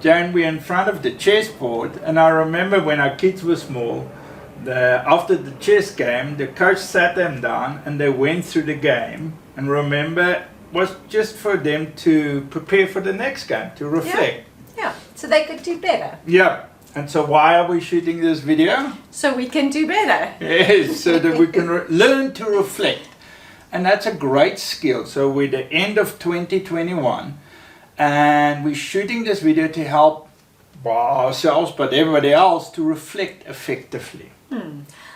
Jane, we're in front of the chessboard, and I remember when our kids were small, after the chess game, the coach sat them down and they went through the game. And remember, it was just for them to prepare for the next game, to reflect. Yeah, so they could do better. Yeah. And so why are we shooting this video? So we can do better. Yes, so that we can learn to reflect. And that's a great skill. So we're at the end of 2021 and we're shooting this video to help ourselves but everybody else to reflect effectively.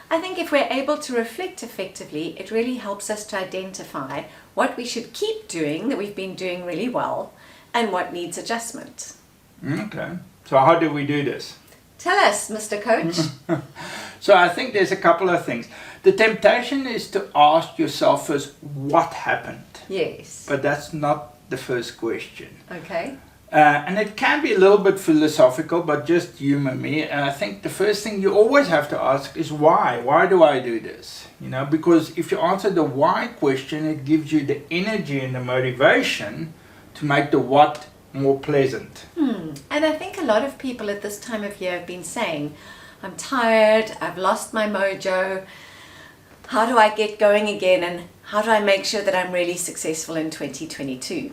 I think if we're able to reflect effectively, it really helps us to identify what we should keep doing that we've been doing really well and what needs adjustment. Okay. So how do we do this? Tell us, Mr. Coach. So I think there's a couple of things. The temptation is to ask yourself first, what happened? Yes. But that's not the first question. Okay. And it can be a little bit philosophical, but just humor me. And I think the first thing you always have to ask is why? Why do I do this? You know, because if you answer the why question, it gives you the energy and the motivation to make the what more pleasant. And I think a lot of people at this time of year have been saying, I'm tired, I've lost my mojo, how do I get going again, and how do I make sure that I'm really successful in 2022?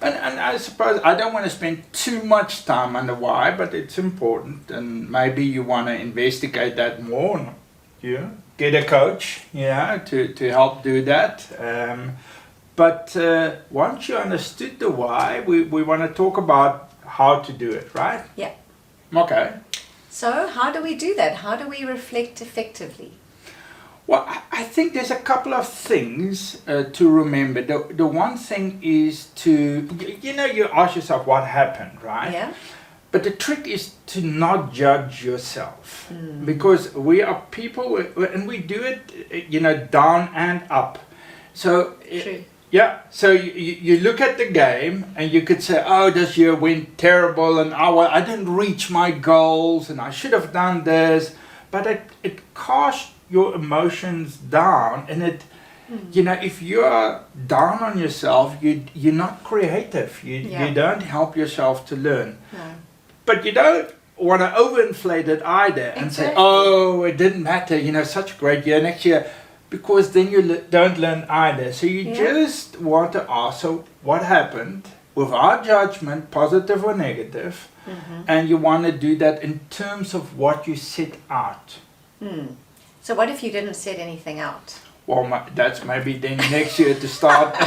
And I suppose I don't want to spend too much time on the why, but it's important, and maybe you want to investigate that more. Yeah, get a coach, to help do that. But once you understood the why, we want to talk about how to do it, right? Yeah. Okay. So how do we do that? How do we reflect effectively? Well, I think there's a couple of things to remember. The one thing is to, you ask yourself what happened, right? Yeah. But the trick is to not judge yourself. Because we are people, and we do it, down and up. So, True. Yeah, so you look at the game and you could say, oh, this year went terrible and I didn't reach my goals and I should have done this. But it casts your emotions down, and if you're down on yourself, you're not creative. You don't help yourself to learn. No. But you don't want to overinflate it either and say, oh, it didn't matter, such a great year next year. Because then you don't learn either. So you just want to ask, so what happened without judgment, positive or negative, and you want to do that in terms of what you set out. So what if you didn't set anything out? Well, that's maybe then next year to start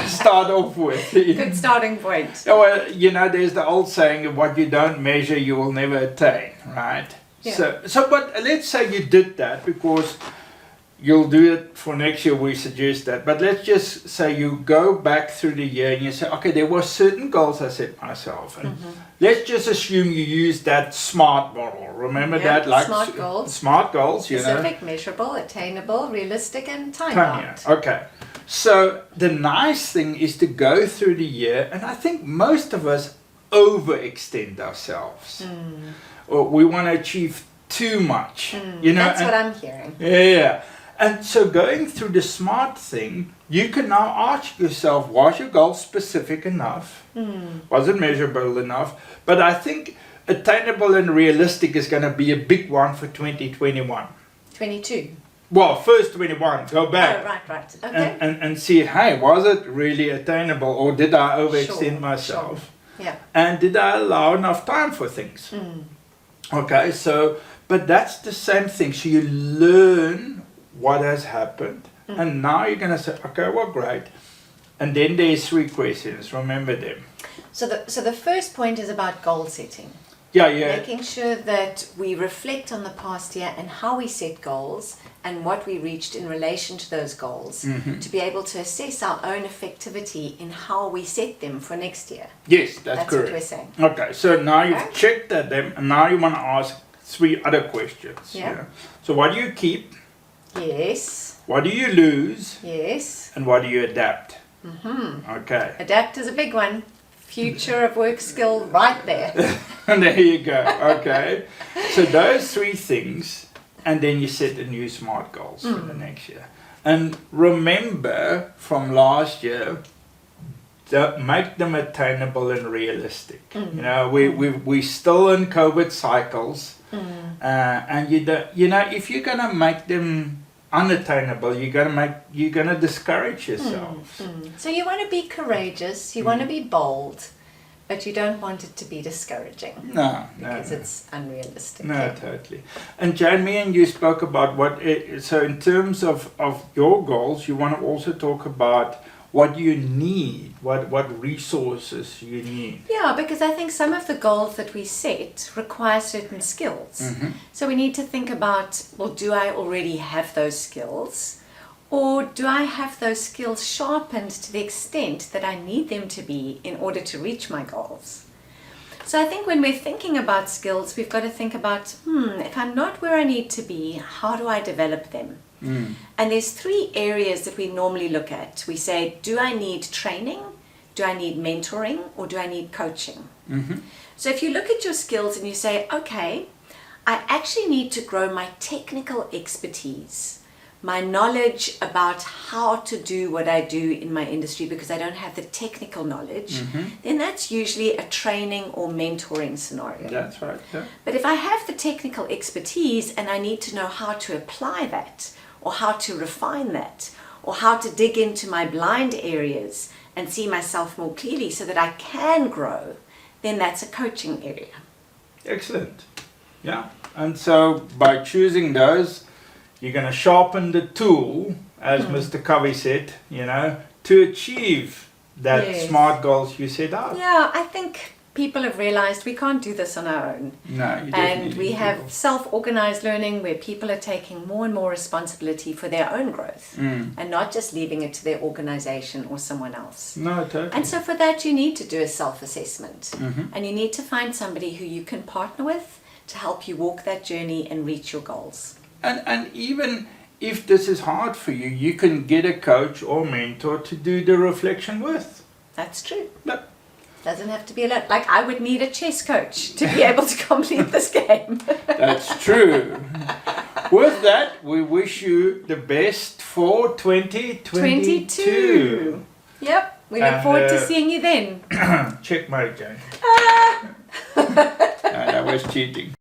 off with. Good starting point. Well, there's the old saying, what you don't measure, you will never attain, right? Yeah. So, but let's say you did that because you'll do it for next year, we suggest that. But let's just say you go back through the year and you say, okay, there were certain goals I set myself. And let's just assume you use that SMART model. Remember that? Like SMART goals. SMART goals, Specific, measurable, attainable, realistic, and time-bound. Okay. So the nice thing is to go through the year, and I think most of us overextend ourselves. Or we want to achieve too much. That's what I'm hearing. Yeah. And so going through the SMART thing, you can now ask yourself, was your goal specific enough? Was it measurable enough? But I think attainable and realistic is going to be a big one for 2021. 22. Well, first 21, go back. Oh, right. Okay. And see, hey, was it really attainable, or did I overextend myself? Sure. Yeah. And did I allow enough time for things? Okay, so, but that's the same thing. So you learn what has happened, and now you're going to say, okay, well, great. And then there's 3 questions, remember them. So the first point is about goal setting. Yeah. Making sure that we reflect on the past year and how we set goals and what we reached in relation to those goals, to be able to assess our own effectivity in how we set them for next year. Yes, that's correct. What we're saying. Okay, so now you've checked at them, and now you want to ask 3 other questions. Yeah. So what do you keep? Yes. What do you lose? Yes. And what do you adapt? Okay. Adapt is a big one. Future of work skill right there. And there you go. Okay. So those 3 things, and then you set the new SMART goals for the next year. And remember from last year, make them attainable and realistic. You know, we still in COVID cycles, and if you're gonna make them unattainable, you're gonna discourage yourself. So you want to be courageous, you want to be bold, but you don't want it to be discouraging. Because it's unrealistic. No, totally. And Jane, me and you spoke about so in terms of your goals, you want to also talk about what you need, what resources you need. Yeah, because I think some of the goals that we set require certain skills. So we need to think about, well, do I already have those skills? Or do I have those skills sharpened to the extent that I need them to be in order to reach my goals? So I think when we're thinking about skills, we've got to think about, if I'm not where I need to be, how do I develop them? And there's 3 areas that we normally look at. We say, do I need training? Do I need mentoring? Or do I need coaching? So if you look at your skills and you say, okay, I actually need to grow my technical expertise, my knowledge about how to do what I do in my industry because I don't have the technical knowledge, then that's usually a training or mentoring scenario. That's right. Yeah. But if I have the technical expertise and I need to know how to apply that, or how to refine that, or how to dig into my blind areas and see myself more clearly so that I can grow, then that's a coaching area. Excellent. Yeah. And so by choosing those, you're going to sharpen the tool, as Mr. Covey said, to achieve that SMART goals you set out. Yeah, I think people have realized we can't do this on our own. No, you and we have self-organized learning where people are taking more and more responsibility for their own growth and not just leaving it to their organization or someone else. No, totally. And so for that you need to do a self-assessment and you need to find somebody who you can partner with to help you walk that journey and reach your goals. And even if this is hard for you, you can get a coach or mentor to do the reflection with. That's true. But doesn't have to be alone. Like I would need a chess coach to be able to complete this game. That's true. With that, we wish you the best for 2022. Yep. We look forward to seeing you then. Checkmate, Jane. That was cheating.